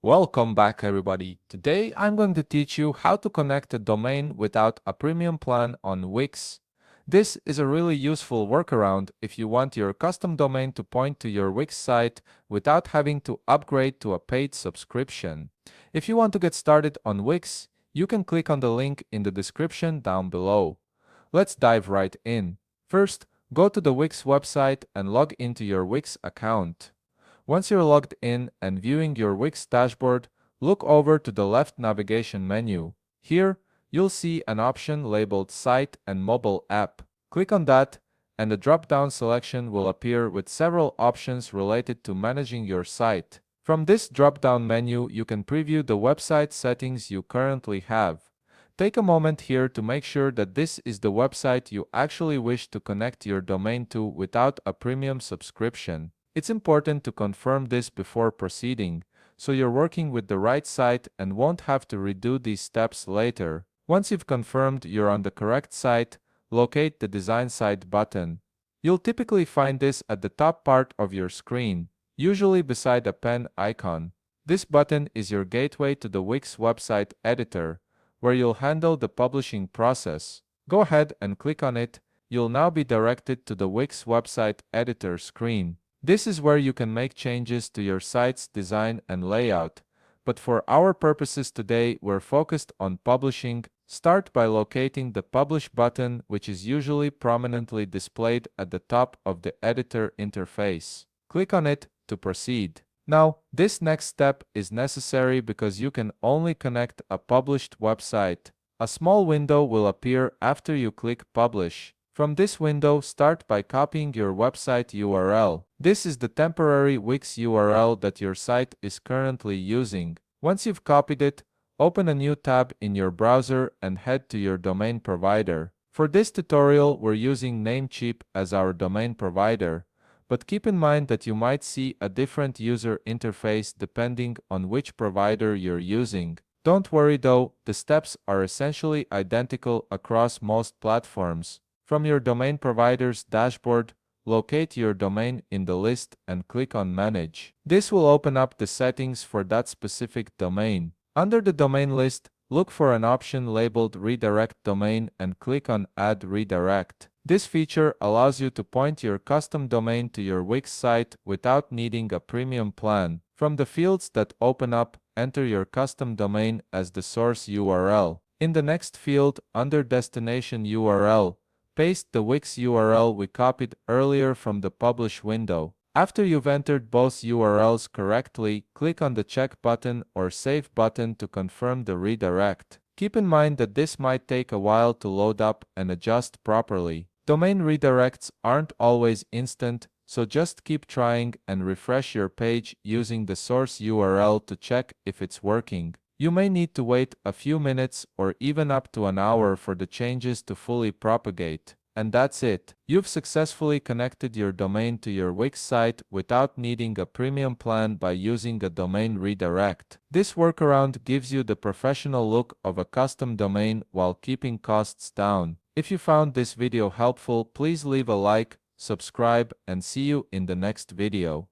Welcome back everybody. Today I'm going to teach you how to connect a domain without a premium plan on Wix. This is a really useful workaround if you want your custom domain to point to your Wix site without having to upgrade to a paid subscription. If you want to get started on Wix, you can click on the link in the description down below. Let's dive right in. First, go to the Wix website and log into your Wix account. Once you're logged in and viewing your Wix dashboard, look over to the left navigation menu. Here, you'll see an option labeled Site and Mobile App. Click on that, and the drop-down selection will appear with several options related to managing your site. From this drop-down menu, you can preview the website settings you currently have. Take a moment here to make sure that this is the website you actually wish to connect your domain to without a premium subscription. It's important to confirm this before proceeding, so you're working with the right site and won't have to redo these steps later. Once you've confirmed you're on the correct site, locate the Design Site button. You'll typically find this at the top part of your screen, usually beside a pen icon. This button is your gateway to the Wix website editor, where you'll handle the publishing process. Go ahead and click on it. You'll now be directed to the Wix website editor screen. This is where you can make changes to your site's design and layout, but for our purposes today, we're focused on publishing. Start by locating the Publish button, which is usually prominently displayed at the top of the editor interface. Click on it to proceed. Now, this next step is necessary because you can only connect a published website. A small window will appear after you click Publish. From this window, start by copying your website URL. This is the temporary Wix URL that your site is currently using. Once you've copied it, open a new tab in your browser and head to your domain provider. For this tutorial, we're using Namecheap as our domain provider, but keep in mind that you might see a different user interface depending on which provider you're using. Don't worry though, the steps are essentially identical across most platforms. From your domain provider's dashboard, locate your domain in the list and click on Manage. This will open up the settings for that specific domain. Under the domain list, look for an option labeled Redirect Domain and click on Add Redirect. This feature allows you to point your custom domain to your Wix site without needing a premium plan. From the fields that open up, enter your custom domain as the source URL. In the next field, under Destination URL, paste the Wix URL we copied earlier from the Publish window. After you've entered both URLs correctly, click on the Check button or Save button to confirm the redirect. Keep in mind that this might take a while to load up and adjust properly. Domain redirects aren't always instant, so just keep trying and refresh your page using the source URL to check if it's working. You may need to wait a few minutes or even up to an hour for the changes to fully propagate. And that's it. You've successfully connected your domain to your Wix site without needing a premium plan by using a domain redirect. This workaround gives you the professional look of a custom domain while keeping costs down. If you found this video helpful, please leave a like, subscribe, and see you in the next video.